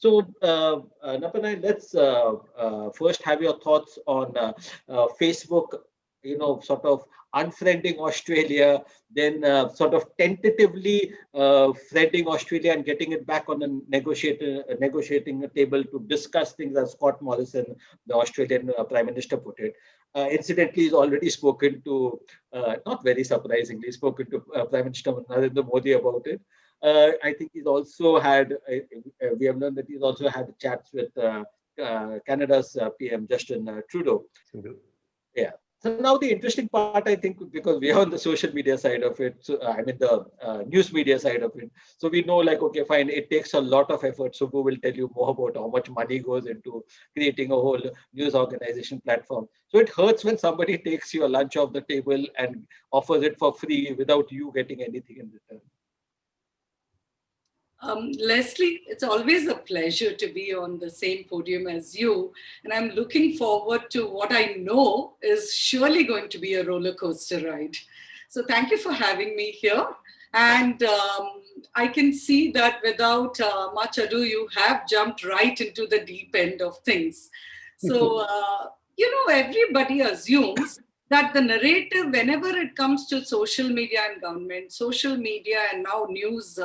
So, Napanai, let's first have your thoughts on Facebook, sort of unfriending Australia, then sort of tentatively friending Australia and getting it back on a negotiating table to discuss things, as Scott Morrison, the Australian Prime Minister, put it. Incidentally, he's already spoken to, not very surprisingly, spoken to Prime Minister Narendra Modi about it. I think he's also had, we have learned that he's also had chats with Canada's PM, Justin Trudeau. Yeah. So now the interesting part, I think, because we are on the social media side of it, so I mean the news media side of it. So we know, like, okay, fine, it takes a lot of effort. So who will tell you more about how much money goes into creating a whole news organization platform. So it hurts when somebody takes your lunch off the table and offers it for free without you getting anything in return. Leslie, it's always a pleasure to be on the same podium as you. And I'm looking forward to what I know is surely going to be a roller coaster ride. So thank you for having me here. And I can see that without much ado, you have jumped right into the deep end of things. So, everybody assumes that the narrative, whenever it comes to social media and government, social media and now news,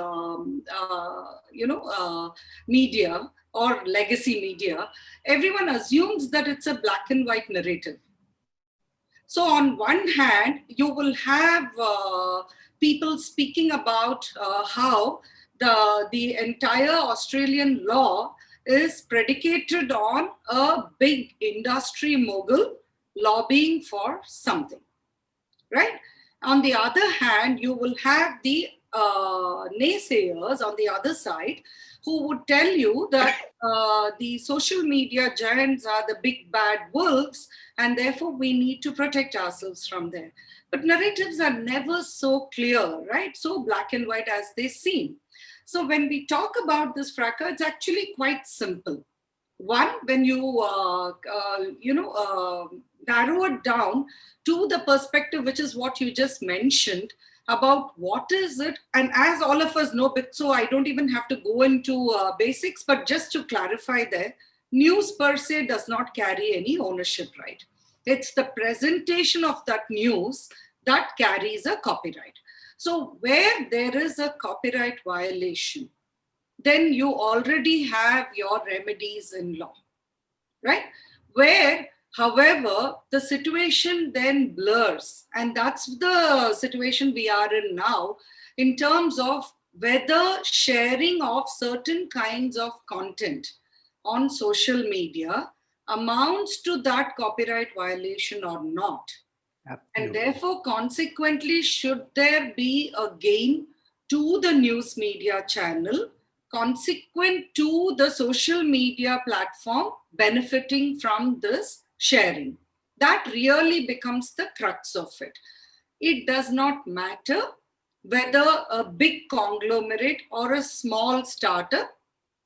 media or legacy media, everyone assumes that it's a black and white narrative. So on one hand, you will have people speaking about how the entire Australian law is predicated on a big industry mogul lobbying for something, right? On the other hand, you will have the naysayers on the other side who would tell you that the social media giants are the big bad wolves and therefore we need to protect ourselves from them. But narratives are never so clear, right? So black and white as they seem. So when we talk about this fracas, it's actually quite simple. One, when you narrow it down to the perspective, which is what you just mentioned about what is it, and as all of us know, so I don't even have to go into basics, but just to clarify there, news per se does not carry any ownership right. It's the presentation of that news that carries a copyright. So where there is a copyright violation, then you already have your remedies in law, right? Where, however, the situation then blurs, and that's the situation we are in now in terms of whether sharing of certain kinds of content on social media amounts to that copyright violation or not. Absolutely. And therefore, consequently, should there be a gain to the news media channel consequent to the social media platform benefiting from this sharing? That really becomes the crux of it. It does not matter whether a big conglomerate or a small startup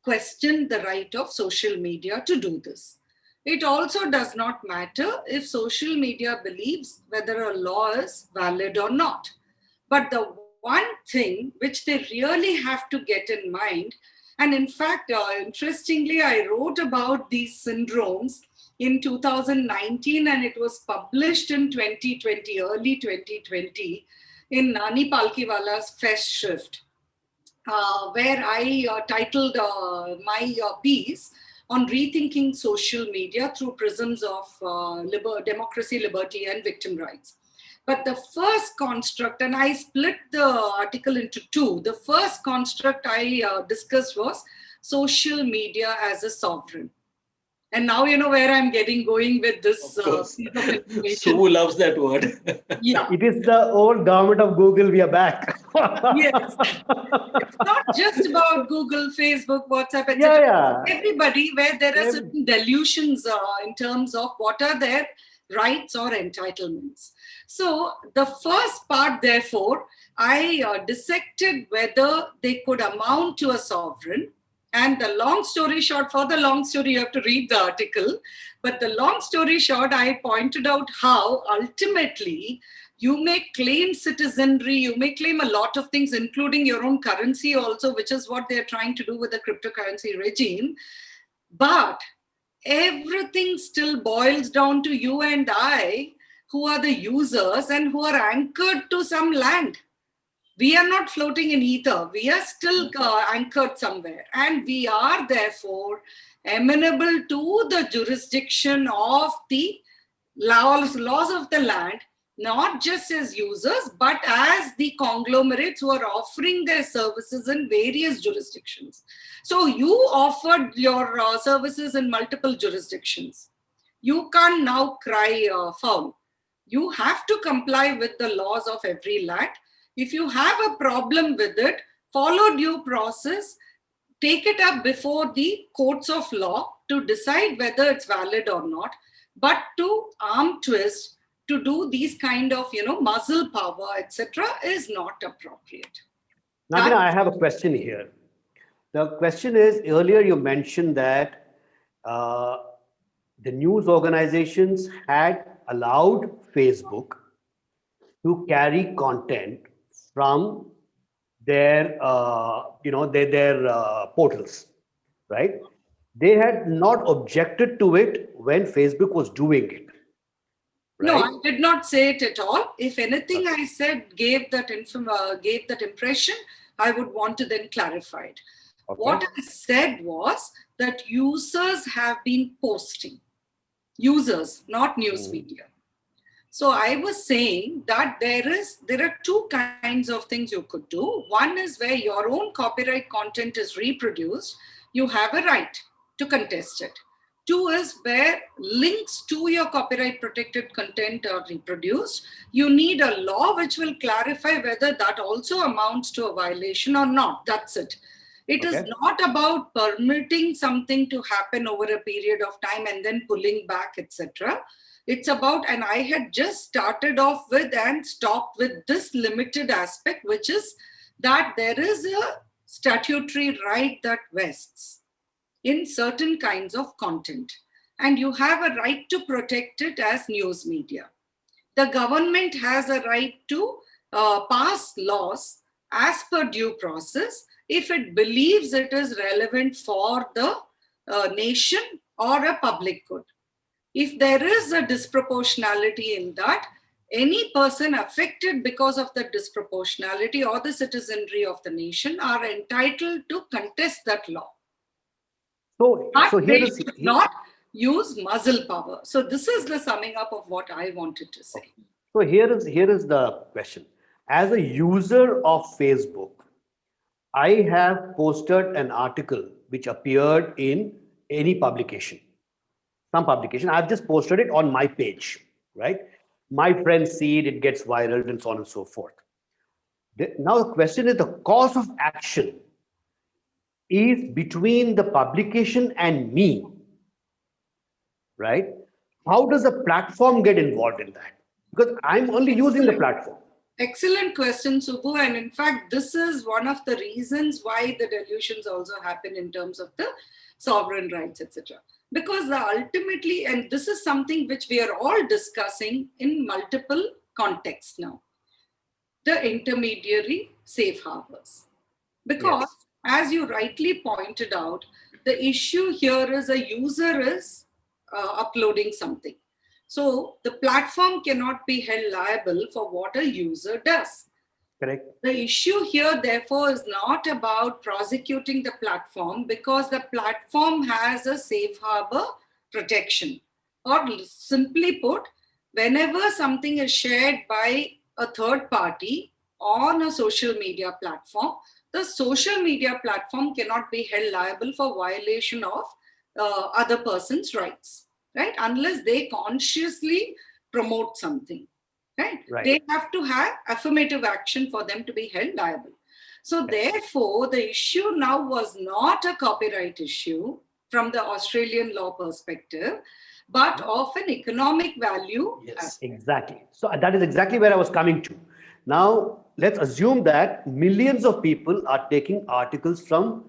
question the right of social media to do this. It also does not matter if social media believes whether a law is valid or not. But the one thing which they really have to get in mind, and in fact, interestingly, I wrote about these syndromes in 2019 and it was published in 2020, early 2020, in Nani Palkiwala's Festschrift, where I titled my piece on rethinking social media through prisms of democracy, liberty, and victim rights. But the first construct, and I split the article into two, the first construct I discussed was social media as a sovereign. And now you know where I'm going with this piece of information. Sue loves that word. Yeah. It is the old government of Google. We are back. Yes. It's not just about Google, Facebook, WhatsApp, etc. Yeah. Everybody, where there are certain delusions in terms of what are their rights or entitlements. So the first part, therefore, I dissected whether they could amount to a sovereign. And the long story short, for the long story, you have to read the article. But the long story short, I pointed out how ultimately You may claim citizenry, you may claim a lot of things, including your own currency also, which is what they're trying to do with the cryptocurrency regime. But everything still boils down to you and I, who are the users and who are anchored to some land. We are not floating in ether. We are still anchored somewhere. And we are therefore amenable to the jurisdiction of the laws of the land, not just as users, but as the conglomerates who are offering their services in various jurisdictions. So you offered your services in multiple jurisdictions. You can't now cry foul. You have to comply with the laws of every land. If you have a problem with it, follow due process, take it up before the courts of law to decide whether it's valid or not. But to arm twist, to do these kind of, muzzle power, etc., is not appropriate. Nappinai, I have a question here. The question is, earlier you mentioned that uh, the news organizations had allowed Facebook to carry content from their, portals, right? They had not objected to it when Facebook was doing it, No, right? I did not say it at all. If anything Okay. I said gave that impression, I would want to then clarify it. What Okay. I said was that users have been posting. Users, not news Mm. media. So I was saying that there are two kinds of things you could do. One is where your own copyright content is reproduced. You have a right to contest it. Two is where links to your copyright protected content are reproduced. You need a law which will clarify whether that also amounts to a violation or not. That's it. It is Okay. not about permitting something to happen over a period of time and then pulling back, etc. It's about, and I had just started off with and stopped with this limited aspect, which is that there is a statutory right that vests in certain kinds of content, and you have a right to protect it as news media. The government has a right to pass laws as per due process if it believes it is relevant for the nation or a public good. If there is a disproportionality in that, any person affected because of the disproportionality or the citizenry of the nation are entitled to contest that law. So, But so they here is should not use muzzle power. So this is the summing up of what I wanted to say. here is the question. As a user of Facebook, I have posted an article which appeared in any publication, some publication. I've just posted it on my page, right? My friends see it, it gets viral, and so on and so forth. Now the question is, the cause of action is between the publication and me, right? How does the platform get involved in that? Because I'm only using the platform. Excellent question, Subbu. And in fact, this is one of the reasons why the delusions also happen in terms of the sovereign rights, etc. Because ultimately, and this is something which we are all discussing in multiple contexts now, the intermediary safe harbors. Because, Yes, as you rightly pointed out, the issue here is a user is uploading something. So the platform cannot be held liable for what a user does. correct. The issue here, therefore, is not about prosecuting the platform because the platform has a safe harbor protection. Or simply put, whenever something is shared by a third party on a social media platform, the social media platform cannot be held liable for violation of other person's rights, right? Unless they consciously promote something. Right? Right. They have to have affirmative action for them to be held liable. So Yes. therefore, the issue now was not a copyright issue from the Australian law perspective, but of an economic value. Yes. Exactly. So that is exactly where I was coming to. Now, let's assume that millions of people are taking articles from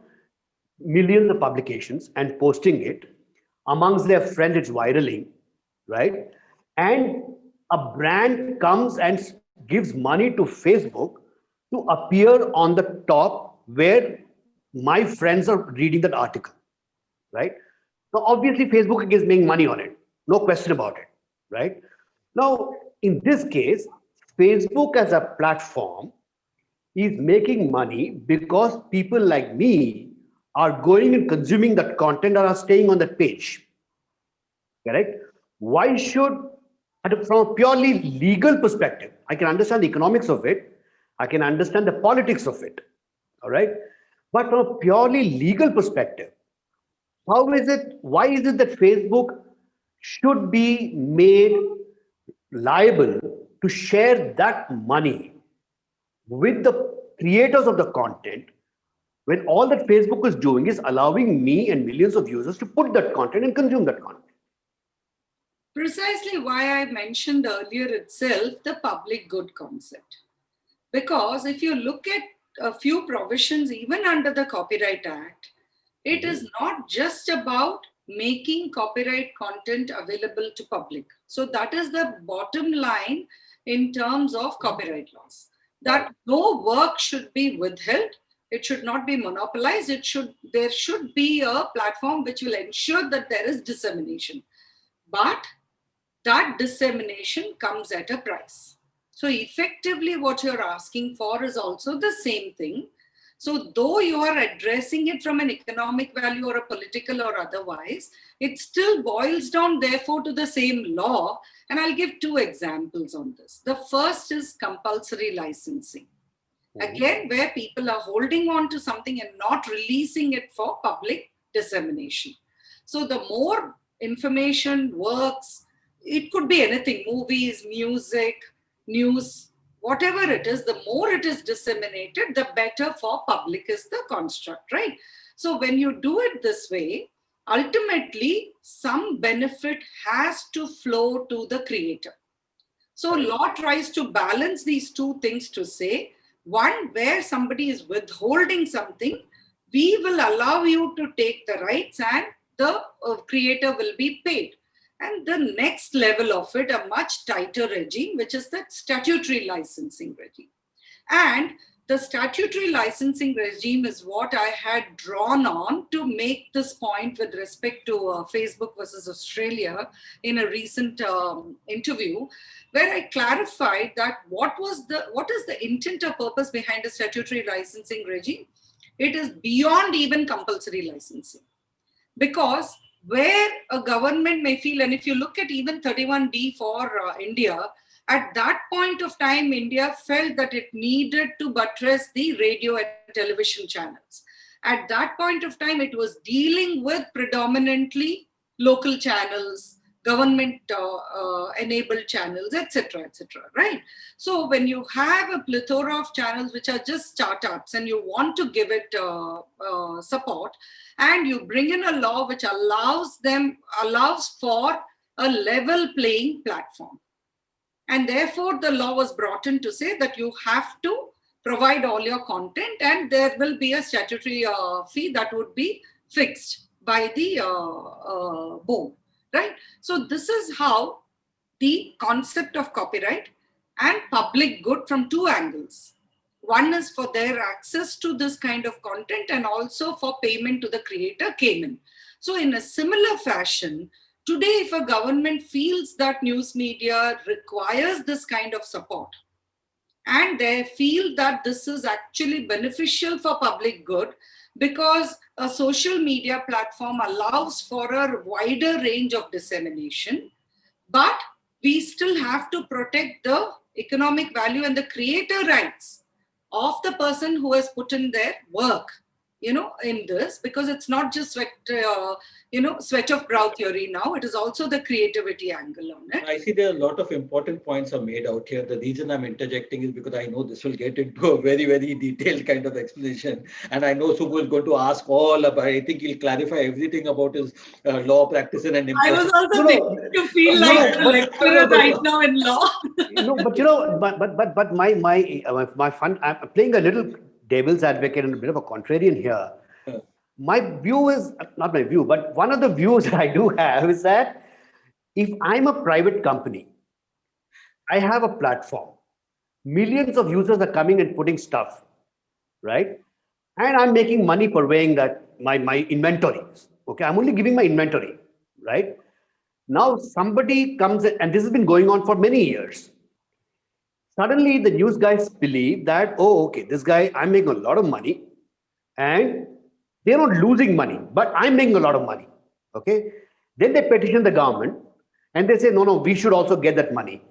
millions of publications and posting it amongst their friends. It's viraling, right? And a brand comes and gives money to Facebook to appear on the top where my friends are reading that article, right? Now, obviously, Facebook is making money on it, no question about it, right? Now, in this case, Facebook as a platform is making money because people like me are going and consuming that content or are staying on that page, correct? Why should, from a purely legal perspective, I can understand the economics of it, I can understand the politics of it, all right? But from a purely legal perspective, why is it that Facebook should be made liable to share that money with the creators of the content when all that Facebook is doing is allowing me and millions of users to put that content and consume that content? Precisely why I mentioned earlier itself the public good concept. Because if you look at a few provisions, even under the Copyright Act, it is not just about making copyright content available to public. So that is the bottom line in terms of copyright laws. That no work should be withheld. It should not be monopolized. There should be a platform which will ensure that there is dissemination. But that dissemination comes at a price. So effectively what you're asking for is also the same thing. So though you are addressing it from an economic value or a political or otherwise, it still boils down therefore to the same law. And I'll give two examples on this. The first is compulsory licensing. Again, where people are holding on to something and not releasing it for public dissemination. So the more information, works, it could be anything, movies, music, news, whatever it is, the more it is disseminated, the better for public is the construct, right? So when you do it this way, ultimately some benefit has to flow to the creator. So law tries to balance these two things to say, one, where somebody is withholding something, we will allow you to take the rights and the creator will be paid. And the next level of it, a much tighter regime, which is the statutory licensing regime. And the statutory licensing regime is what I had drawn on to make this point with respect to Facebook versus Australia in a recent interview, where I clarified that what is the intent or purpose behind the statutory licensing regime? It is beyond even compulsory licensing. Because where a government may feel, and if you look at even 31D for India, at that point of time, India felt that it needed to buttress the radio and television channels. At that point of time, it was dealing with predominantly local channels, government enabled channels, etc., right? So when you have a plethora of channels which are just startups and you want to give it support, and you bring in a law which allows for a level playing platform. And therefore, the law was brought in to say that you have to provide all your content and there will be a statutory fee that would be fixed by the board, right? So this is how the concept of copyright and public good from two angles. One is for their access to this kind of content and also for payment to the creator came in. So in a similar fashion, today, if a government feels that news media requires this kind of support and they feel that this is actually beneficial for public good because a social media platform allows for a wider range of dissemination, but we still have to protect the economic value and the creator rights of the person who has put in their work, in this, because it's not just sweat of brow theory now. It is also the creativity angle on it. I see there are a lot of important points are made out here. The reason I'm interjecting is because I know this will get into a very, very detailed kind of explanation. And I know Subbu is going to ask all about, I think he'll clarify everything about his law practice and I was also beginning to feel like a lecturer right now in law. My fun, I'm playing a little devil's advocate and a bit of a contrarian here. My view is not my view, but one of the views that I do have is that if I'm a private company, I have a platform. Millions of users are coming and putting stuff, right? And I'm making money purveying that my inventory. Okay, I'm only giving my inventory, right? Now somebody comes in, and this has been going on for many years. Suddenly the news guys believe that, oh, okay, this guy, I'm making a lot of money, and they're not losing money, but I'm making a lot of money. Okay. Then they petition the government and they say, no, no, we should also get that money.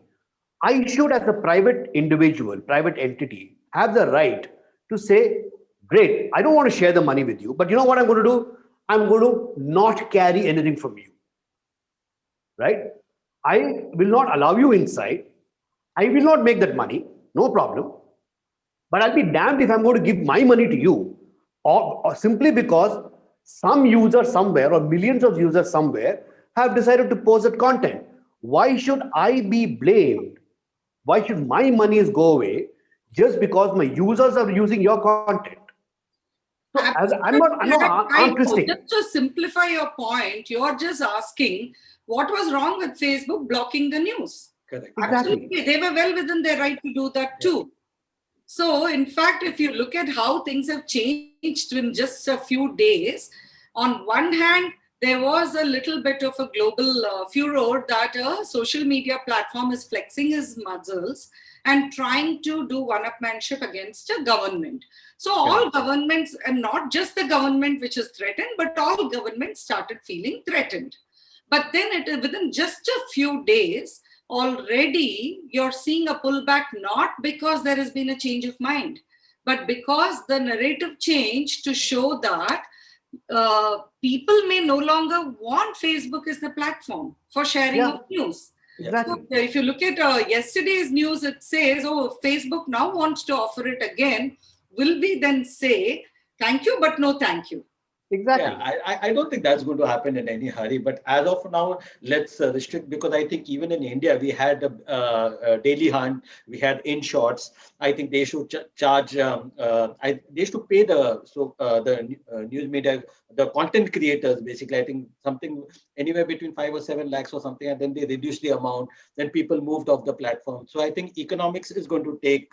I should, as a private individual, private entity, have the right to say, great, I don't want to share the money with you, but you know what I'm going to do? I'm going to not carry anything from you, right? I will not allow you inside. I will not make that money, no problem. But I'll be damned if I'm going to give my money to you, or simply because some user somewhere or millions of users somewhere have decided to post that content. Why should I be blamed? Why should my monies go away just because my users are using your content? So as I'm Absolutely. not I arm know. twisting. Just to simplify your point, you're just asking what was wrong with Facebook blocking the news. Correct. Exactly. Absolutely. They were well within their right to do that Yeah. too. So, in fact, if you look at how things have changed in just a few days, on one hand, there was a little bit of a global furor that a social media platform is flexing his muscles and trying to do one-upmanship against a government. So, all Correct. governments, and not just the government which is threatened, but all governments started feeling threatened. But then, within just a few days, already you're seeing a pullback, not because there has been a change of mind, but because the narrative changed to show that people may no longer want Facebook as the platform for sharing Yeah, of news. So exactly. if you look at yesterday's news, it says, oh, Facebook now wants to offer it again. Will we then say, thank you, but no thank you? Yeah, Exactly. I don't think that's going to happen in any hurry. But as of now, let's restrict, because I think even in India we had a daily hunt, we had in shorts. I think they should charge. They should pay the news media, the content creators, basically. I think something anywhere between 5 or 7 lakhs or something, and then they reduce the amount. Then people moved off the platform. So I think economics is going to take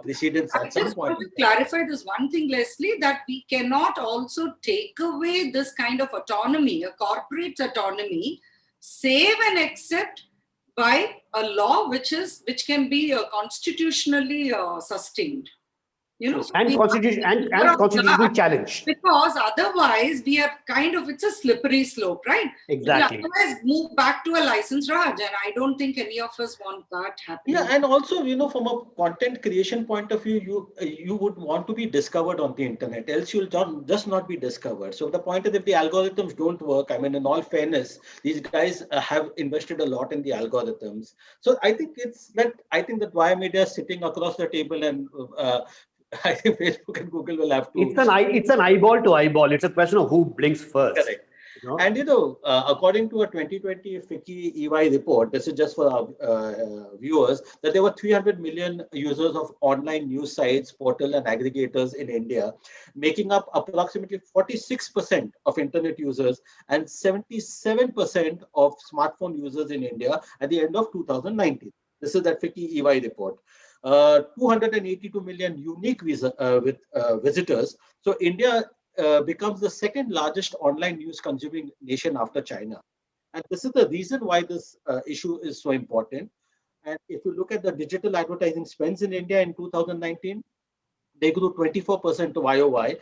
precedence I at some just point want to in time. clarify this one thing, Leslie, that we cannot also take away this kind of autonomy, a corporate autonomy, save and except by a law which can be constitutionally sustained. You know, True. so And we have to constitution be sure and of that, constitutional challenge. because otherwise we are kind of, it's a slippery slope, right? We'll Exactly. otherwise move back to a license Raj, and I don't think any of us want that Yeah, happening. and also, from a content creation point of view, you would want to be discovered on the internet, else you'll just not be discovered. So the point is, if the algorithms don't work, I mean, in all fairness, these guys have invested a lot in the algorithms. So I think that Wire Media is sitting across the table, and I think Facebook and Google will have to. It's an eyeball to eyeball. It's a question of who blinks first. Correct. You know? And according to a 2020 FICCI EY report, this is just for our viewers, that there were 300 million users of online news sites, portal, and aggregators in India, making up approximately 46% of internet users and 77% of smartphone users in India at the end of 2019. This is that FICCI EY report. 282 million unique visitors. So India becomes the second largest online news consuming nation after China. And this is the reason why this issue is so important. And if you look at the digital advertising spends in India in 2019, they grew 24% to YOY,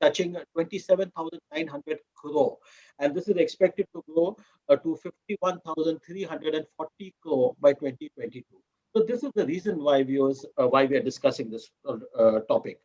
touching 27,900 crore. And this is expected to grow to 51,340 crore by 2022. So this is the reason why why we are discussing this topic.